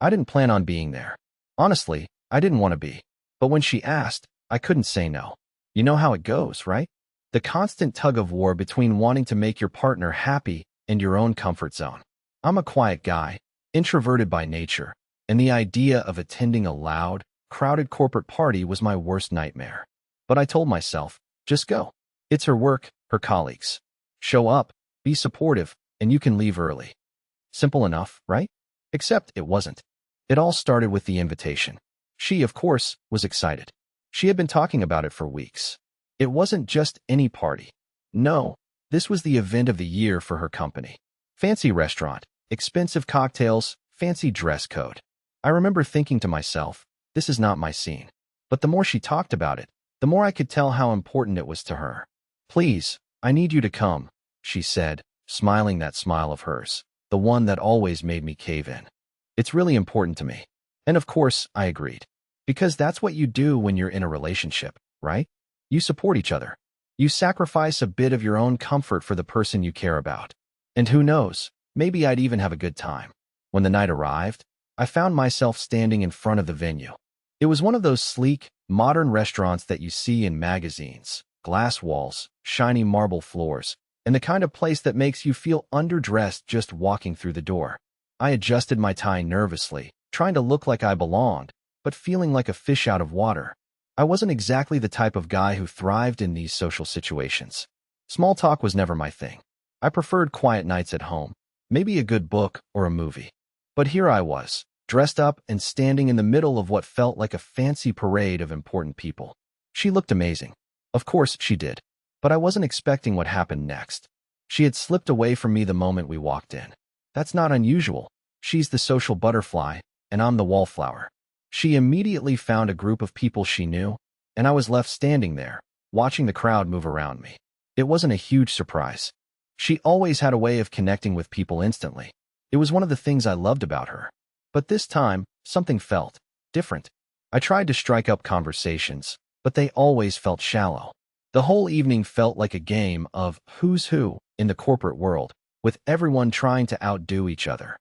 I didn't plan on being there. Honestly, I didn't want to be. But when she asked, I couldn't say no. You know how it goes, right? The constant tug of war between wanting to make your partner happy and your own comfort zone. I'm a quiet guy, introverted by nature, and the idea of attending a loud, crowded corporate party was my worst nightmare. But I told myself, just go. It's her work, her colleagues. Show up, be supportive, and you can leave early. Simple enough, right? Except it wasn't. It all started with the invitation. She, of course, was excited. She had been talking about it for weeks. It wasn't just any party. No, this was the event of the year for her company. Fancy restaurant, expensive cocktails, fancy dress code. I remember thinking to myself, this is not my scene. But the more she talked about it, the more I could tell how important it was to her. Please, I need you to come, she said, smiling that smile of hers, the one that always made me cave in. It's really important to me. And of course, I agreed. Because that's what you do when you're in a relationship, right? You support each other. You sacrifice a bit of your own comfort for the person you care about. And who knows, maybe I'd even have a good time. When the night arrived, I found myself standing in front of the venue. It was one of those sleek, modern restaurants that you see in magazines, glass walls, shiny marble floors, and the kind of place that makes you feel underdressed just walking through the door. I adjusted my tie nervously, trying to look like I belonged, but feeling like a fish out of water. I wasn't exactly the type of guy who thrived in these social situations. Small talk was never my thing. I preferred quiet nights at home, maybe a good book or a movie. But here I was, dressed up and standing in the middle of what felt like a fancy parade of important people. She looked amazing. Of course she did. But I wasn't expecting what happened next. She had slipped away from me the moment we walked in. That's not unusual. She's the social butterfly, and I'm the wallflower. She immediately found a group of people she knew, and I was left standing there, watching the crowd move around me. It wasn't a huge surprise. She always had a way of connecting with people instantly. It was one of the things I loved about her. But this time, something felt different. I tried to strike up conversations, but they always felt shallow. The whole evening felt like a game of who's who in the corporate world, with everyone trying to outdo each other.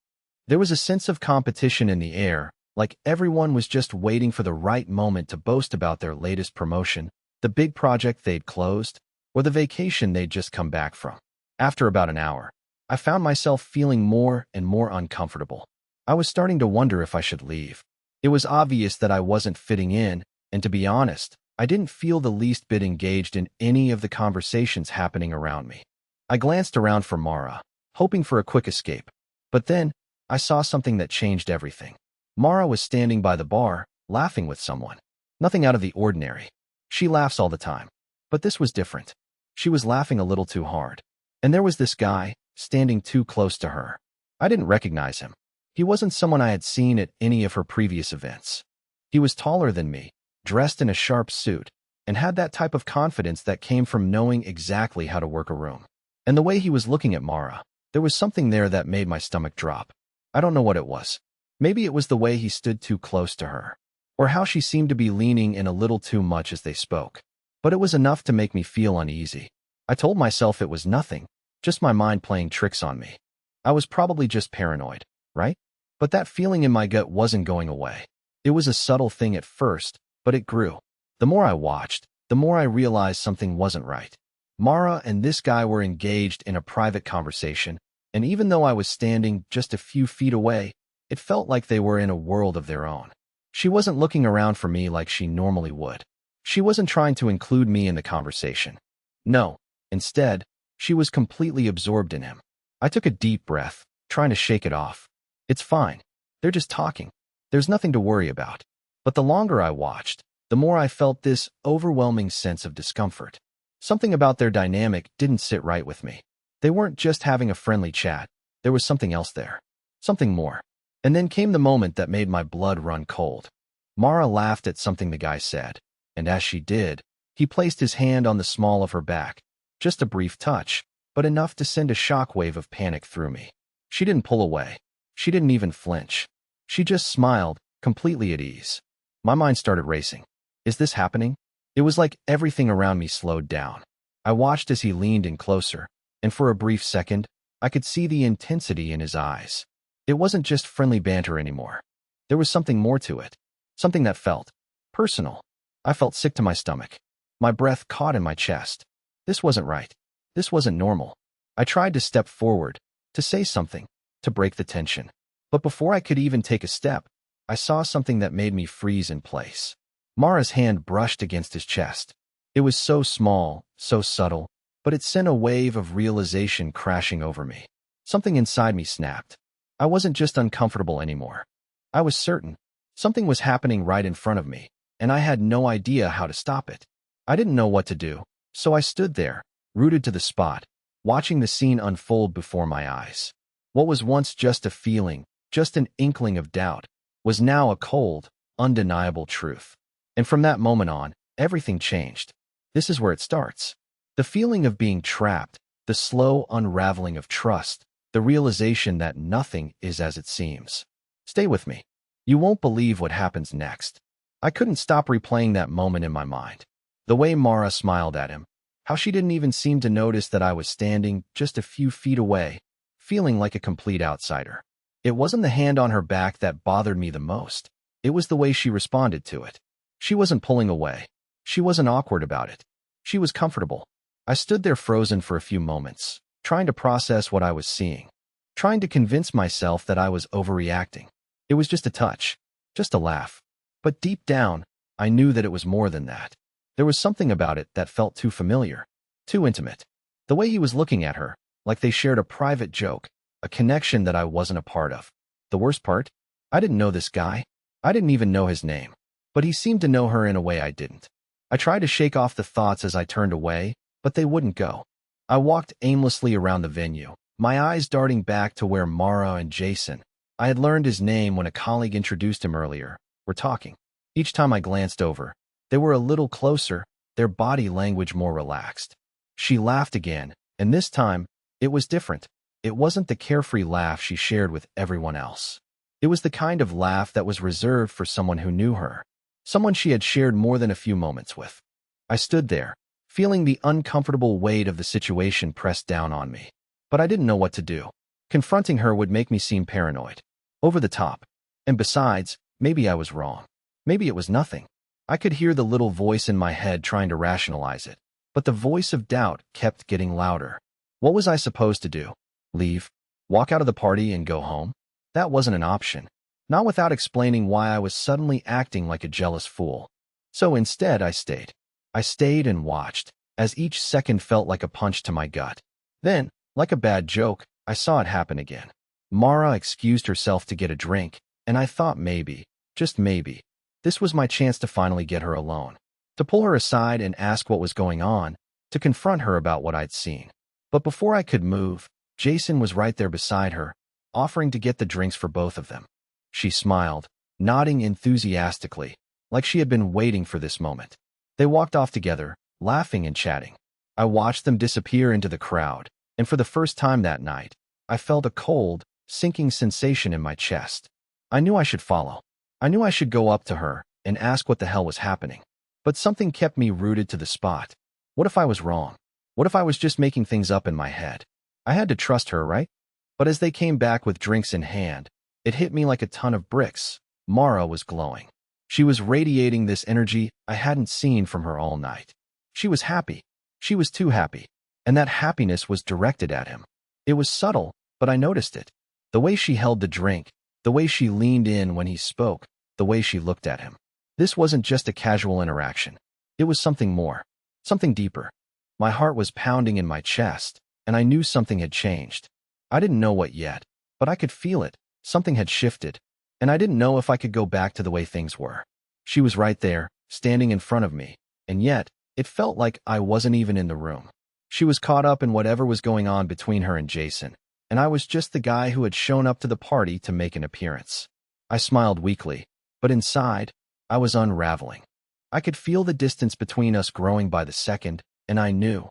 There was a sense of competition in the air, like everyone was just waiting for the right moment to boast about their latest promotion, the big project they'd closed, or the vacation they'd just come back from. After about an hour, I found myself feeling more and more uncomfortable. I was starting to wonder if I should leave. It was obvious that I wasn't fitting in, and to be honest, I didn't feel the least bit engaged in any of the conversations happening around me. I glanced around for Mara, hoping for a quick escape. But then, I saw something that changed everything. Mara was standing by the bar, laughing with someone. Nothing out of the ordinary. She laughs all the time. But this was different. She was laughing a little too hard. And there was this guy, standing too close to her. I didn't recognize him. He wasn't someone I had seen at any of her previous events. He was taller than me, dressed in a sharp suit, and had that type of confidence that came from knowing exactly how to work a room. And the way he was looking at Mara, there was something there that made my stomach drop. I don't know what it was. Maybe it was the way he stood too close to her, or how she seemed to be leaning in a little too much as they spoke. But it was enough to make me feel uneasy. I told myself it was nothing, just my mind playing tricks on me. I was probably just paranoid, right? But that feeling in my gut wasn't going away. It was a subtle thing at first, but it grew. The more I watched, the more I realized something wasn't right. Mara and this guy were engaged in a private conversation, and even though I was standing just a few feet away, it felt like they were in a world of their own. She wasn't looking around for me like she normally would. She wasn't trying to include me in the conversation. No, instead, she was completely absorbed in him. I took a deep breath, trying to shake it off. It's fine. They're just talking. There's nothing to worry about. But the longer I watched, the more I felt this overwhelming sense of discomfort. Something about their dynamic didn't sit right with me. They weren't just having a friendly chat. There was something else there. Something more. And then came the moment that made my blood run cold. Mara laughed at something the guy said, and as she did, he placed his hand on the small of her back. Just a brief touch, but enough to send a shockwave of panic through me. She didn't pull away. She didn't even flinch. She just smiled, completely at ease. My mind started racing. Is this happening? It was like everything around me slowed down. I watched as he leaned in closer, and for a brief second, I could see the intensity in his eyes. It wasn't just friendly banter anymore. There was something more to it. Something that felt personal. I felt sick to my stomach. My breath caught in my chest. This wasn't right. This wasn't normal. I tried to step forward, to say something, to break the tension. But before I could even take a step, I saw something that made me freeze in place. Mara's hand brushed against his chest. It was so small, so subtle, but it sent a wave of realization crashing over me. Something inside me snapped. I wasn't just uncomfortable anymore. I was certain. Something was happening right in front of me, and I had no idea how to stop it. I didn't know what to do, so I stood there, rooted to the spot, watching the scene unfold before my eyes. What was once just a feeling, just an inkling of doubt, was now a cold, undeniable truth. And from that moment on, everything changed. This is where it starts. The feeling of being trapped, the slow unraveling of trust, the realization that nothing is as it seems. Stay with me. You won't believe what happens next. I couldn't stop replaying that moment in my mind. The way Mara smiled at him, how she didn't even seem to notice that I was standing just a few feet away, feeling like a complete outsider. It wasn't the hand on her back that bothered me the most. It was the way she responded to it. She wasn't pulling away. She wasn't awkward about it. She was comfortable. I stood there frozen for a few moments, trying to process what I was seeing, trying to convince myself that I was overreacting. It was just a touch, just a laugh. But deep down, I knew that it was more than that. There was something about it that felt too familiar, too intimate. The way he was looking at her, like they shared a private joke, a connection that I wasn't a part of. The worst part? I didn't know this guy. I didn't even know his name. But he seemed to know her in a way I didn't. I tried to shake off the thoughts as I turned away, but they wouldn't go. I walked aimlessly around the venue, my eyes darting back to where Mara and Jason, I had learned his name when a colleague introduced him earlier, were talking. Each time I glanced over, they were a little closer, their body language more relaxed. She laughed again, and this time, it was different. It wasn't the carefree laugh she shared with everyone else. It was the kind of laugh that was reserved for someone who knew her, someone she had shared more than a few moments with. I stood there, feeling the uncomfortable weight of the situation pressed down on me. But I didn't know what to do. Confronting her would make me seem paranoid, over the top. And besides, maybe I was wrong. Maybe it was nothing. I could hear the little voice in my head trying to rationalize it, but the voice of doubt kept getting louder. What was I supposed to do? Leave? Walk out of the party and go home? That wasn't an option. Not without explaining why I was suddenly acting like a jealous fool. So instead, I stayed. I stayed and watched, as each second felt like a punch to my gut. Then, like a bad joke, I saw it happen again. Mara excused herself to get a drink, and I thought maybe, just maybe, this was my chance to finally get her alone, to pull her aside and ask what was going on, to confront her about what I'd seen. But before I could move, Jason was right there beside her, offering to get the drinks for both of them. She smiled, nodding enthusiastically, like she had been waiting for this moment. They walked off together, laughing and chatting. I watched them disappear into the crowd, and for the first time that night, I felt a cold, sinking sensation in my chest. I knew I should follow. I knew I should go up to her and ask what the hell was happening. But something kept me rooted to the spot. What if I was wrong? What if I was just making things up in my head? I had to trust her, right? But as they came back with drinks in hand, it hit me like a ton of bricks. Mara was glowing. She was radiating this energy I hadn't seen from her all night. She was happy. She was too happy. And that happiness was directed at him. It was subtle, but I noticed it. The way she held the drink, the way she leaned in when he spoke, the way she looked at him. This wasn't just a casual interaction. It was something more, something deeper. My heart was pounding in my chest, and I knew something had changed. I didn't know what yet, but I could feel it. Something had shifted, and I didn't know if I could go back to the way things were. She was right there, standing in front of me, and yet, it felt like I wasn't even in the room. She was caught up in whatever was going on between her and Jason, and I was just the guy who had shown up to the party to make an appearance. I smiled weakly, but inside, I was unraveling. I could feel the distance between us growing by the second, and I knew,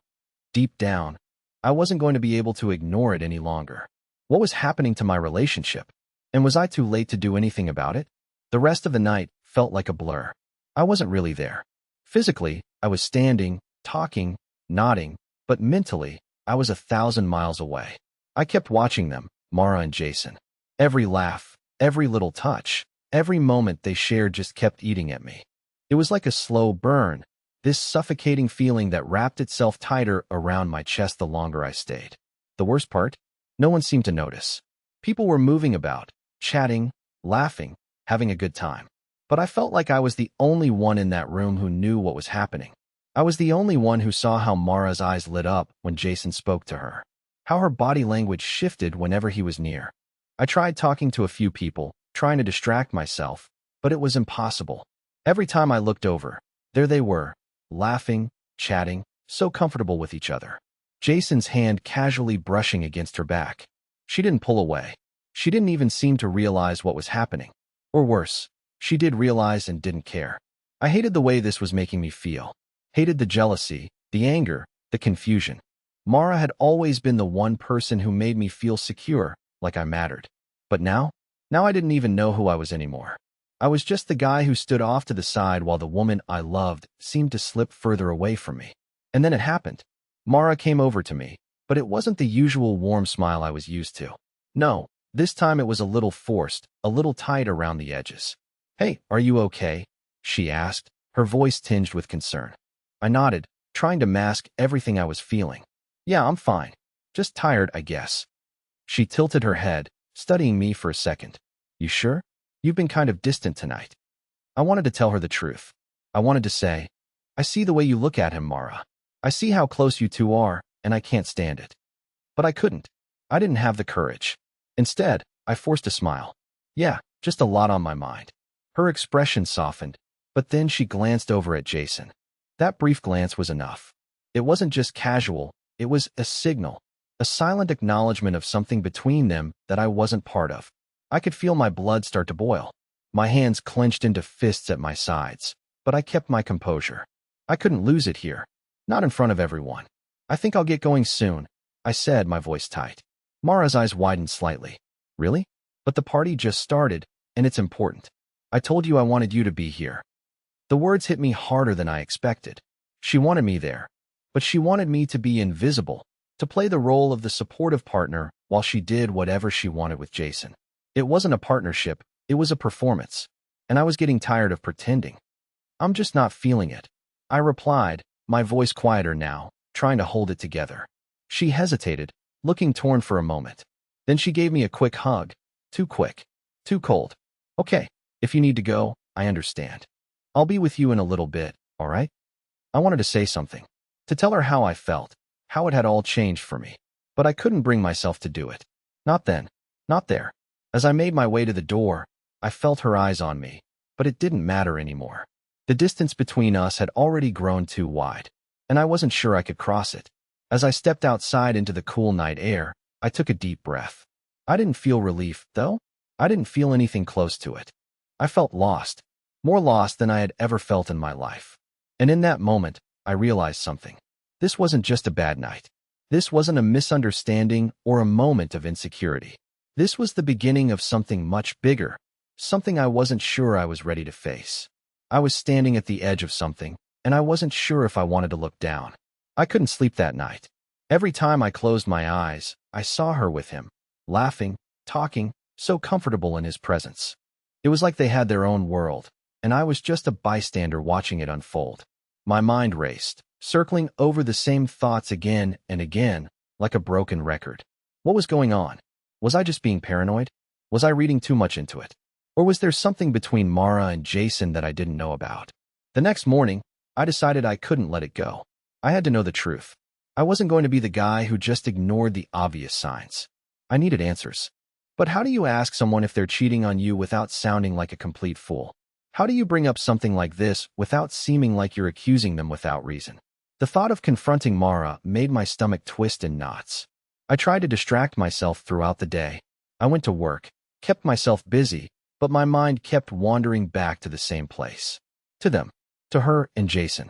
deep down, I wasn't going to be able to ignore it any longer. What was happening to my relationship? And was I too late to do anything about it? The rest of the night felt like a blur. I wasn't really there. Physically, I was standing, talking, nodding, but mentally, I was 1,000 miles away. I kept watching them, Mara and Jason. Every laugh, every little touch, Every moment they shared just kept eating at me. It was like a slow burn, this suffocating feeling that wrapped itself tighter around my chest the longer I stayed. The worst part? No one seemed to notice. People were moving about, chatting, laughing, having a good time. But I felt like I was the only one in that room who knew what was happening. I was the only one who saw how Mara's eyes lit up when Jason spoke to her, how her body language shifted whenever he was near. I tried talking to a few people, trying to distract myself, but it was impossible. Every time I looked over, there they were, laughing, chatting, so comfortable with each other. Jason's hand casually brushing against her back. She didn't pull away. She didn't even seem to realize what was happening. Or worse, she did realize and didn't care. I hated the way this was making me feel. Hated the jealousy, the anger, the confusion. Mara had always been the one person who made me feel secure, like I mattered. But now I didn't even know who I was anymore. I was just the guy who stood off to the side while the woman I loved seemed to slip further away from me. And then it happened. Mara came over to me, but it wasn't the usual warm smile I was used to. No, this time it was a little forced, a little tight around the edges. "Hey, are you okay?" she asked, her voice tinged with concern. I nodded, trying to mask everything I was feeling. "Yeah, I'm fine. Just tired, I guess." She tilted her head, studying me for a second. "You sure? You've been kind of distant tonight." I wanted to tell her the truth. I wanted to say, "I see the way you look at him, Mara. I see how close you two are, and I can't stand it." But I couldn't. I didn't have the courage. Instead, I forced a smile. "Yeah, just a lot on my mind." Her expression softened, but then she glanced over at Jason. That brief glance was enough. It wasn't just casual, it was a signal, a silent acknowledgement of something between them that I wasn't part of. I could feel my blood start to boil. My hands clenched into fists at my sides, but I kept my composure. I couldn't lose it here. Not in front of everyone. "I think I'll get going soon," I said, my voice tight. Mara's eyes widened slightly. "Really? But the party just started, and it's important. I told you I wanted you to be here." The words hit me harder than I expected. She wanted me there, but she wanted me to be invisible, to play the role of the supportive partner while she did whatever she wanted with Jason. It wasn't a partnership, it was a performance, and I was getting tired of pretending. "I'm just not feeling it," I replied, my voice quieter now, trying to hold it together. She hesitated, looking torn for a moment. Then she gave me a quick hug. Too quick. Too cold. "Okay, if you need to go, I understand. I'll be with you in a little bit, all right?" I wanted to say something, to tell her how I felt, how it had all changed for me. But I couldn't bring myself to do it. Not then. Not there. As I made my way to the door, I felt her eyes on me, but it didn't matter anymore. The distance between us had already grown too wide, and I wasn't sure I could cross it. As I stepped outside into the cool night air, I took a deep breath. I didn't feel relief, though. I didn't feel anything close to it. I felt lost. More lost than I had ever felt in my life. And in that moment, I realized something. This wasn't just a bad night. This wasn't a misunderstanding or a moment of insecurity. This was the beginning of something much bigger, something I wasn't sure I was ready to face. I was standing at the edge of something, and I wasn't sure if I wanted to look down. I couldn't sleep that night. Every time I closed my eyes, I saw her with him, laughing, talking, so comfortable in his presence. It was like they had their own world, and I was just a bystander watching it unfold. My mind raced, circling over the same thoughts again and again, like a broken record. What was going on? Was I just being paranoid? Was I reading too much into it? Or was there something between Mara and Jason that I didn't know about? The next morning, I decided I couldn't let it go. I had to know the truth. I wasn't going to be the guy who just ignored the obvious signs. I needed answers. But how do you ask someone if they're cheating on you without sounding like a complete fool? How do you bring up something like this without seeming like you're accusing them without reason? The thought of confronting Mara made my stomach twist in knots. I tried to distract myself throughout the day. I went to work, kept myself busy, but my mind kept wandering back to the same place. To them, to her and Jason.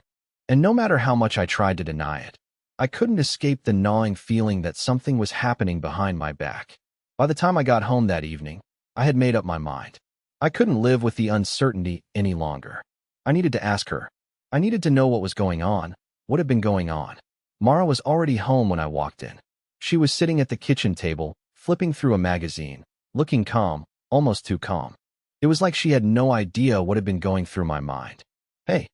And no matter how much I tried to deny it, I couldn't escape the gnawing feeling that something was happening behind my back. By the time I got home that evening, I had made up my mind. I couldn't live with the uncertainty any longer. I needed to ask her. I needed to know what was going on, what had been going on. Mara was already home when I walked in. She was sitting at the kitchen table, flipping through a magazine, looking calm, almost too calm. It was like she had no idea what had been going through my mind. "Hey,"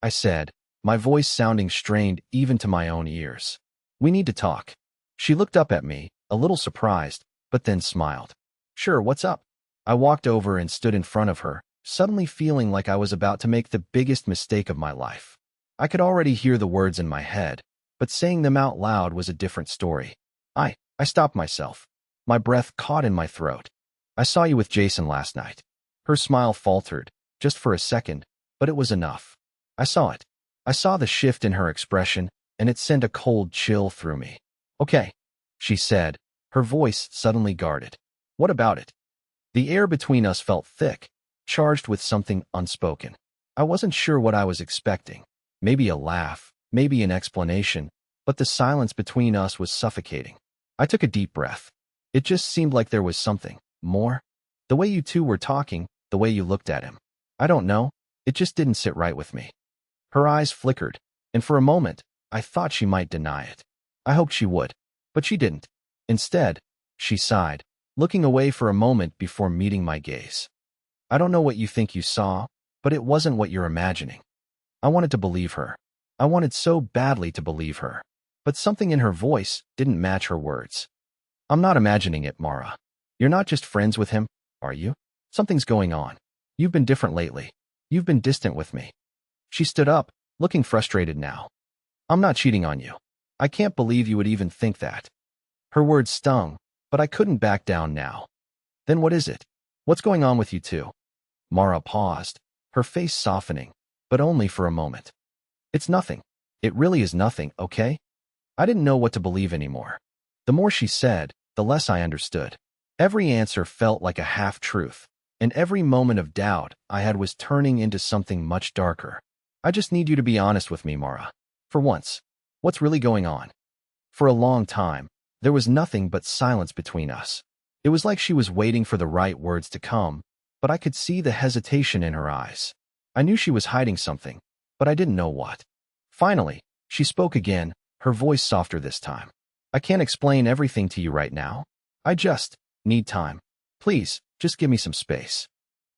I said, my voice sounding strained even to my own ears. "We need to talk." She looked up at me, a little surprised, but then smiled. "Sure, what's up?" I walked over and stood in front of her, suddenly feeling like I was about to make the biggest mistake of my life. I could already hear the words in my head, but saying them out loud was a different story. I stopped myself. My breath caught in my throat. "I saw you with Jason last night." Her smile faltered, just for a second, but it was enough. I saw it. I saw the shift in her expression, and it sent a cold chill through me. "Okay," she said, her voice suddenly guarded. "What about it?" The air between us felt thick, charged with something unspoken. I wasn't sure what I was expecting. Maybe a laugh, maybe an explanation, but the silence between us was suffocating. I took a deep breath. It just seemed like there was something more. The way you two were talking, the way you looked at him. I don't know, it just didn't sit right with me. Her eyes flickered, and for a moment, I thought she might deny it. I hoped she would, but she didn't. Instead, she sighed, looking away for a moment before meeting my gaze. "I don't know what you think you saw, but it wasn't what you're imagining." I wanted to believe her. I wanted so badly to believe her. But something in her voice didn't match her words. "I'm not imagining it, Mara. You're not just friends with him, are you? Something's going on. You've been different lately. You've been distant with me." She stood up, looking frustrated now. "I'm not cheating on you. I can't believe you would even think that." Her words stung, but I couldn't back down now. "Then what is it? What's going on with you two?" Mara paused, her face softening, but only for a moment. "It's nothing. It really is nothing, okay?" I didn't know what to believe anymore. The more she said, the less I understood. Every answer felt like a half-truth, and every moment of doubt I had was turning into something much darker. "I just need you to be honest with me, Mara. For once. What's really going on?" For a long time, there was nothing but silence between us. It was like she was waiting for the right words to come, but I could see the hesitation in her eyes. I knew she was hiding something, but I didn't know what. Finally, she spoke again, her voice softer this time. "I can't explain everything to you right now. I just need time. Please, just give me some space."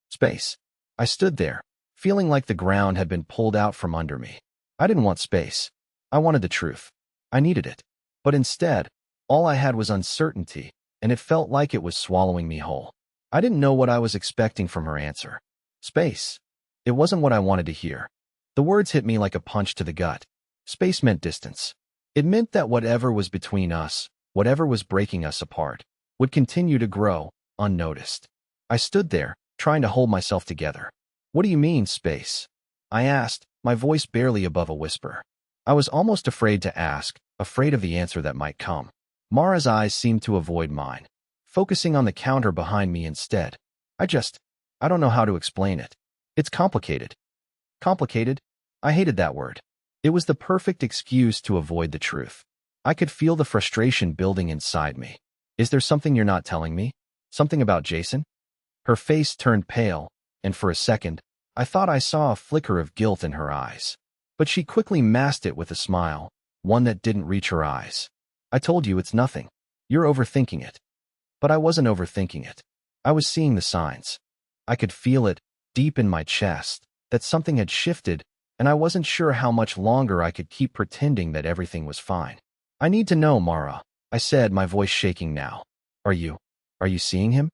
Space. I stood there, feeling like the ground had been pulled out from under me. I didn't want space. I wanted the truth. I needed it. But instead, all I had was uncertainty, and it felt like it was swallowing me whole. I didn't know what I was expecting from her answer. Space. It wasn't what I wanted to hear. The words hit me like a punch to the gut. Space meant distance. It meant that whatever was between us, whatever was breaking us apart, would continue to grow, unnoticed. I stood there, trying to hold myself together. "What do you mean, space?" I asked, my voice barely above a whisper. I was almost afraid to ask, afraid of the answer that might come. Mara's eyes seemed to avoid mine, focusing on the counter behind me instead. I don't know how to explain it. It's complicated." Complicated? I hated that word. It was the perfect excuse to avoid the truth. I could feel the frustration building inside me. "Is there something you're not telling me? Something about Jason?" Her face turned pale, and for a second, I thought I saw a flicker of guilt in her eyes. But she quickly masked it with a smile, one that didn't reach her eyes. "I told you it's nothing. You're overthinking it." But I wasn't overthinking it. I was seeing the signs. I could feel it, deep in my chest, that something had shifted, and I wasn't sure how much longer I could keep pretending that everything was fine. "I need to know, Mara," I said, my voice shaking now. Are you seeing him?"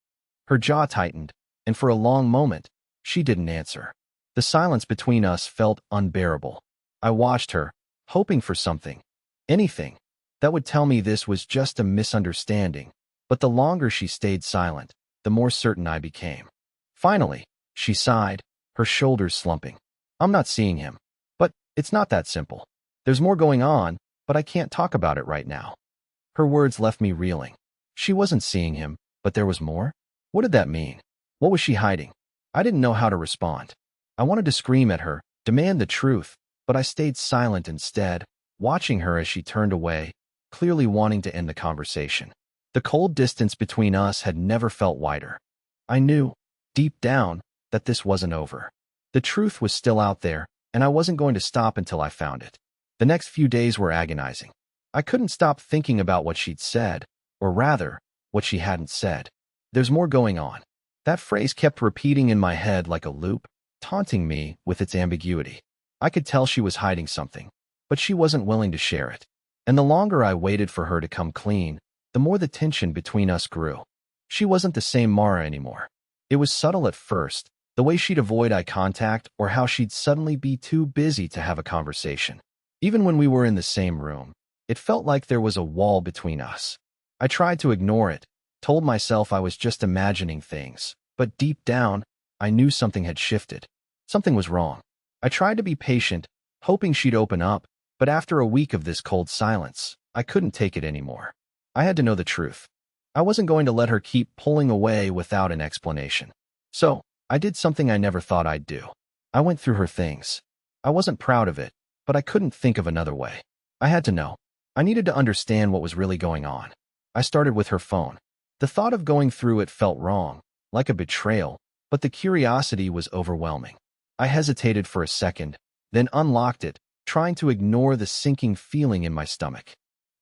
Her jaw tightened, and for a long moment, she didn't answer. The silence between us felt unbearable. I watched her, hoping for something, anything, that would tell me this was just a misunderstanding, but the longer she stayed silent, the more certain I became. Finally, she sighed, her shoulders slumping. "I'm not seeing him. But it's not that simple. There's more going on, but I can't talk about it right now." Her words left me reeling. She wasn't seeing him, but there was more? What did that mean? What was she hiding? I didn't know how to respond. I wanted to scream at her, demand the truth, but I stayed silent instead, watching her as she turned away, clearly wanting to end the conversation. The cold distance between us had never felt wider. I knew, deep down, that this wasn't over. The truth was still out there, and I wasn't going to stop until I found it. The next few days were agonizing. I couldn't stop thinking about what she'd said, or rather, what she hadn't said. "There's more going on." That phrase kept repeating in my head like a loop, taunting me with its ambiguity. I could tell she was hiding something, but she wasn't willing to share it. And the longer I waited for her to come clean, the more the tension between us grew. She wasn't the same Mara anymore. It was subtle at first, the way she'd avoid eye contact or how she'd suddenly be too busy to have a conversation. Even when we were in the same room, it felt like there was a wall between us. I tried to ignore it, told myself I was just imagining things, but deep down, I knew something had shifted. Something was wrong. I tried to be patient, hoping she'd open up, but after a week of this cold silence, I couldn't take it anymore. I had to know the truth. I wasn't going to let her keep pulling away without an explanation. So, I did something I never thought I'd do. I went through her things. I wasn't proud of it, but I couldn't think of another way. I had to know. I needed to understand what was really going on. I started with her phone. The thought of going through it felt wrong, like a betrayal, but the curiosity was overwhelming. I hesitated for a second, then unlocked it, trying to ignore the sinking feeling in my stomach.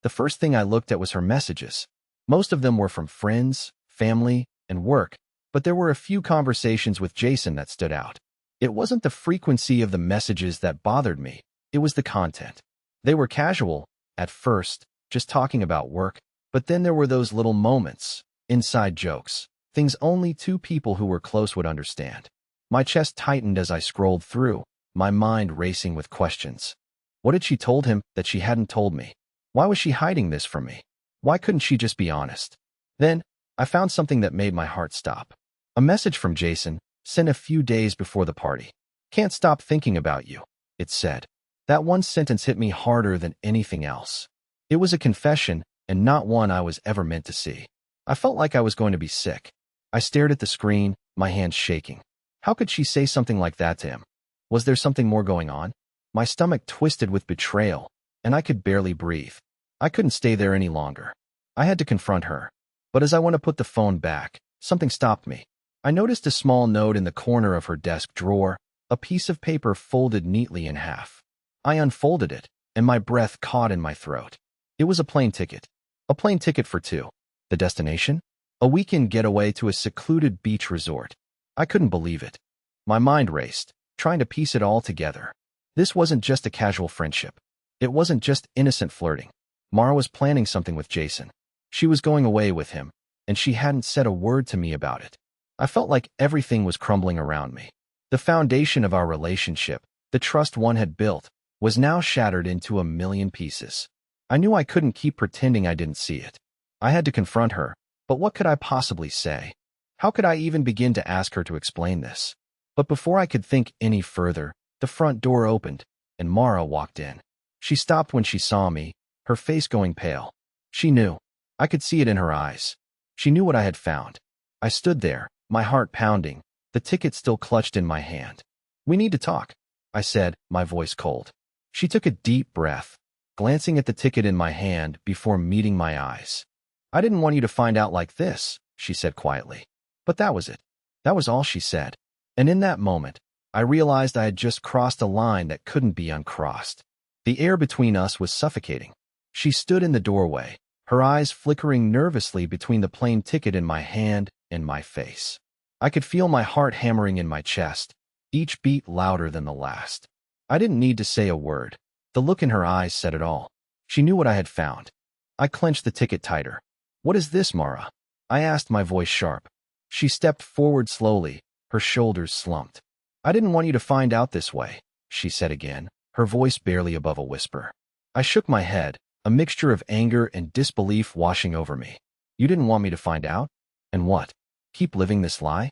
The first thing I looked at was her messages. Most of them were from friends, family, and work, but there were a few conversations with Jason that stood out. It wasn't the frequency of the messages that bothered me, it was the content. They were casual, at first, just talking about work, but then there were those little moments, inside jokes, things only two people who were close would understand. My chest tightened as I scrolled through, my mind racing with questions. What had she told him that she hadn't told me? Why was she hiding this from me? Why couldn't she just be honest? Then, I found something that made my heart stop. A message from Jason, sent a few days before the party. "Can't stop thinking about you," it said. That one sentence hit me harder than anything else. It was a confession, and not one I was ever meant to see. I felt like I was going to be sick. I stared at the screen, my hands shaking. How could she say something like that to him? Was there something more going on? My stomach twisted with betrayal, and I could barely breathe. I couldn't stay there any longer. I had to confront her. But as I went to put the phone back, something stopped me. I noticed a small note in the corner of her desk drawer, a piece of paper folded neatly in half. I unfolded it, and my breath caught in my throat. It was a plane ticket. A plane ticket for two. The destination? A weekend getaway to a secluded beach resort. I couldn't believe it. My mind raced, trying to piece it all together. This wasn't just a casual friendship. It wasn't just innocent flirting. Mara was planning something with Jason. She was going away with him, and she hadn't said a word to me about it. I felt like everything was crumbling around me. The foundation of our relationship, the trust one had built, was now shattered into a million pieces. I knew I couldn't keep pretending I didn't see it. I had to confront her, but what could I possibly say? How could I even begin to ask her to explain this? But before I could think any further, the front door opened, and Mara walked in. She stopped when she saw me, her face going pale. She knew. I could see it in her eyes. She knew what I had found. I stood there, my heart pounding, the ticket still clutched in my hand. "We need to talk," I said, my voice cold. She took a deep breath, glancing at the ticket in my hand before meeting my eyes. "I didn't want you to find out like this," she said quietly. But that was it. That was all she said. And in that moment, I realized I had just crossed a line that couldn't be uncrossed. The air between us was suffocating. She stood in the doorway, her eyes flickering nervously between the plane ticket in my hand and my face. I could feel my heart hammering in my chest, each beat louder than the last. I didn't need to say a word. The look in her eyes said it all. She knew what I had found. I clenched the ticket tighter. "What is this, Mara?" I asked, my voice sharp. She stepped forward slowly, her shoulders slumped. "I didn't want you to find out this way," she said again, her voice barely above a whisper. I shook my head, a mixture of anger and disbelief washing over me. "You didn't want me to find out? And what? Keep living this lie?"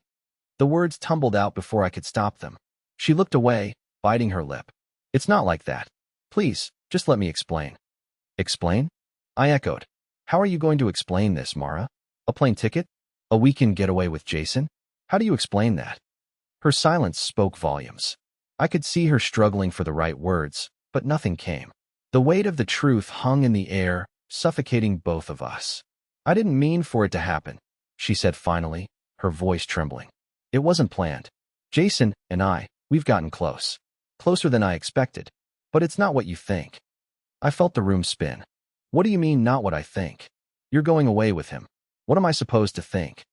The words tumbled out before I could stop them. She looked away, biting her lip. "It's not like that. Please, just let me explain." "Explain?" I echoed. "How are you going to explain this, Mara? A plane ticket? A weekend getaway with Jason? How do you explain that?" Her silence spoke volumes. I could see her struggling for the right words, but nothing came. The weight of the truth hung in the air, suffocating both of us. "I didn't mean for it to happen," she said finally, her voice trembling. "It wasn't planned. Jason and we've gotten close. Closer than I expected. But it's not what you think." I felt the room spin. "What do you mean, not what I think? You're going away with him. What am I supposed to think?"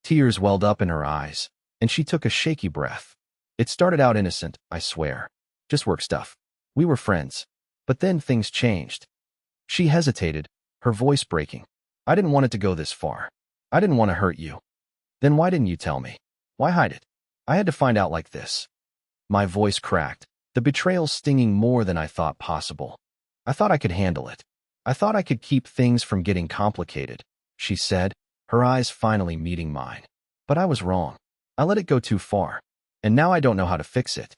Tears welled up in her eyes, and she took a shaky breath. It started out innocent, I swear. Just work stuff. We were friends. But then things changed. She hesitated, her voice breaking. I didn't want it to go this far. I didn't want to hurt you. Then why didn't you tell me? Why hide it? I had to find out like this. My voice cracked, the betrayal stinging more than I thought possible. I thought I could handle it. I thought I could keep things from getting complicated, she said, her eyes finally meeting mine. But I was wrong. I let it go too far. And now I don't know how to fix it.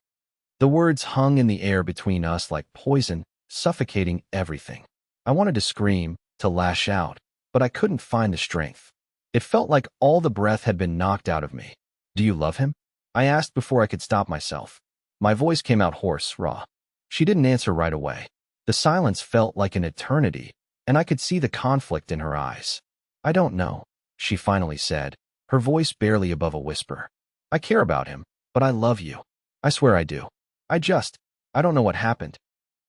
The words hung in the air between us like poison, suffocating everything. I wanted to scream, to lash out, but I couldn't find the strength. It felt like all the breath had been knocked out of me. Do you love him? I asked before I could stop myself. My voice came out hoarse, raw. She didn't answer right away. The silence felt like an eternity, and I could see the conflict in her eyes. I don't know, she finally said, her voice barely above a whisper. I care about him, but I love you. I swear I do. I don't know what happened.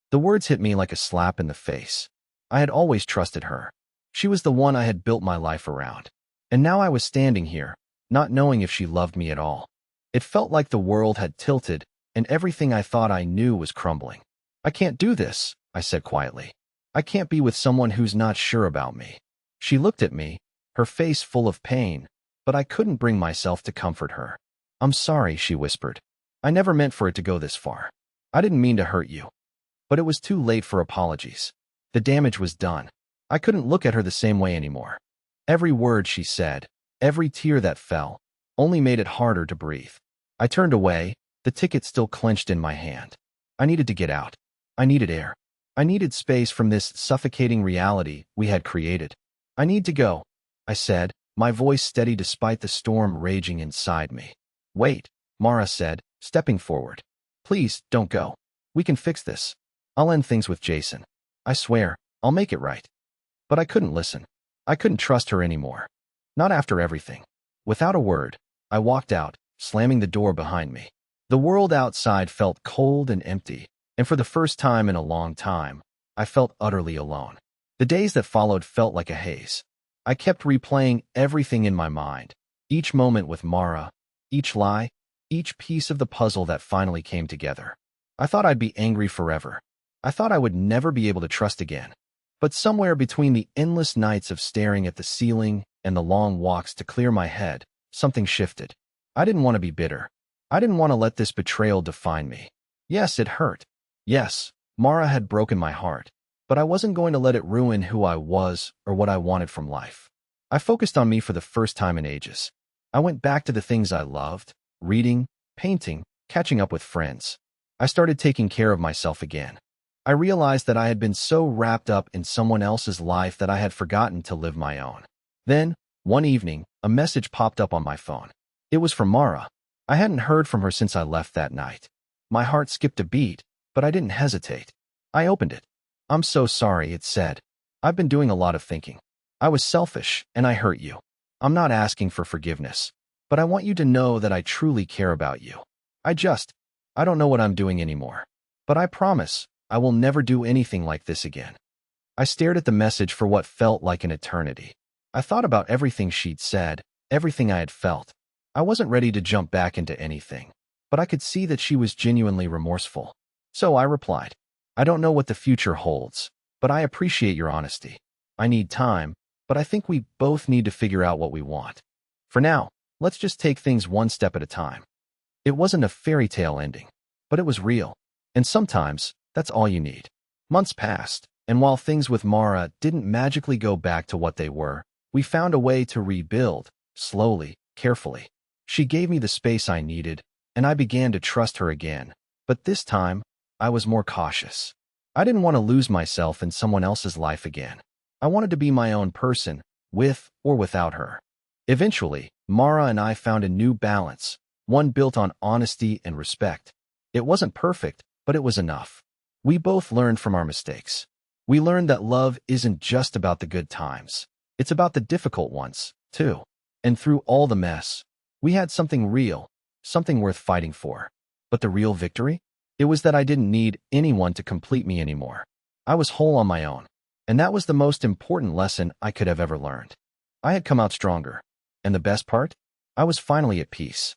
The words hit me like a slap in the face. I had always trusted her. She was the one I had built my life around. And now I was standing here, not knowing if she loved me at all. It felt like the world had tilted, and everything I thought I knew was crumbling. I can't do this, I said quietly. I can't be with someone who's not sure about me. She looked at me, her face full of pain, but I couldn't bring myself to comfort her. I'm sorry, she whispered. I never meant for it to go this far. I didn't mean to hurt you. But it was too late for apologies. The damage was done. I couldn't look at her the same way anymore. Every word she said, every tear that fell, only made it harder to breathe. I turned away, the ticket still clenched in my hand. I needed to get out. I needed air. I needed space from this suffocating reality we had created. I need to go, I said, my voice steady despite the storm raging inside me. Wait, Mara said, stepping forward. Please, don't go. We can fix this. I'll end things with Jason. I swear, I'll make it right. But I couldn't listen. I couldn't trust her anymore. Not after everything. Without a word, I walked out, slamming the door behind me. The world outside felt cold and empty, and for the first time in a long time, I felt utterly alone. The days that followed felt like a haze. I kept replaying everything in my mind, each moment with Mara, each lie, each piece of the puzzle that finally came together. I thought I'd be angry forever. I thought I would never be able to trust again. But somewhere between the endless nights of staring at the ceiling and the long walks to clear my head, something shifted. I didn't want to be bitter. I didn't want to let this betrayal define me. Yes, it hurt. Yes, Mara had broken my heart. But I wasn't going to let it ruin who I was or what I wanted from life. I focused on me for the first time in ages. I went back to the things I loved, reading, painting, catching up with friends. I started taking care of myself again. I realized that I had been so wrapped up in someone else's life that I had forgotten to live my own. Then, one evening, a message popped up on my phone. It was from Mara. I hadn't heard from her since I left that night. My heart skipped a beat, but I didn't hesitate. I opened it. I'm so sorry, it said. I've been doing a lot of thinking. I was selfish, and I hurt you. I'm not asking for forgiveness, but I want you to know that I truly care about you. I don't know what I'm doing anymore. But I promise, I will never do anything like this again. I stared at the message for what felt like an eternity. I thought about everything she'd said, everything I had felt. I wasn't ready to jump back into anything, but I could see that she was genuinely remorseful. So I replied, I don't know what the future holds, but I appreciate your honesty. I need time, but I think we both need to figure out what we want. For now, let's just take things one step at a time. It wasn't a fairy tale ending, but it was real. And sometimes, that's all you need. Months passed, and while things with Mara didn't magically go back to what they were, we found a way to rebuild, slowly, carefully. She gave me the space I needed, and I began to trust her again. But this time, I was more cautious. I didn't want to lose myself in someone else's life again. I wanted to be my own person, with or without her. Eventually, Mara and I found a new balance, one built on honesty and respect. It wasn't perfect, but it was enough. We both learned from our mistakes. We learned that love isn't just about the good times. It's about the difficult ones, too. And through all the mess, we had something real, something worth fighting for. But the real victory? It was that I didn't need anyone to complete me anymore. I was whole on my own. And that was the most important lesson I could have ever learned. I had come out stronger. And the best part? I was finally at peace.